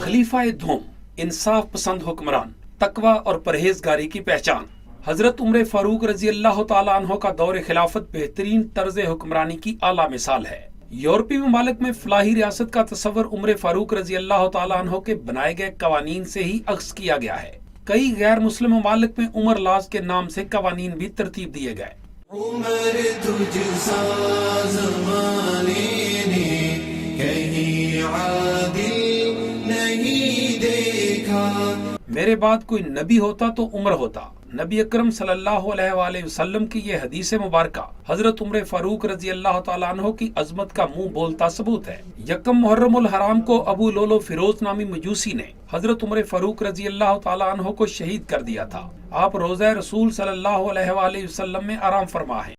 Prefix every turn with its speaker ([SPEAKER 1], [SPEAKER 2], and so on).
[SPEAKER 1] खलीफा धूम, इंसाफ पसंद हुक्मरान, तकवा और परहेजगारी की पहचान। हजरत उमर फारूक रजी अल्लाह तआला अन्हो का दौर खिलाफत बेहतरीन तर्ज हुक्मरानी की आला मिसाल है। यूरोपीय ममालिक में फलाही रियासत का तस्वर उमर फारूक रजी अल्लाह तआला अन्हो के बनाए गए कवानीन से ही अक्स किया गया है। कई गैर मुस्लिम ममालिक में उमर लाज के नाम से कवानीन भी तरतीब दिए गए।
[SPEAKER 2] उमर तुझसा ज़माने ने कहीं आदिल नहीं देखा।
[SPEAKER 1] मेरे बाद कोई नबी होता तो उमर होता। नबी अकरम सल्लल्लाहु अलैहि वसल्लम की ये हदीस मुबारका हजरत उमर फारूक रजी अल्लाह तआला अन्हो की अजमत का मुंह बोलता सबूत है। यकम मुहर्रमुल हराम को अबू लोलो फिरोज नामी मजूसी ने हजरत उमर फारूक रजी अल्लाह तआला अन्हो को शहीद कर दिया था। आप रोज़ा रसूल सल्लल्लाहु अलैहि वसल्लम में आराम फरमा है।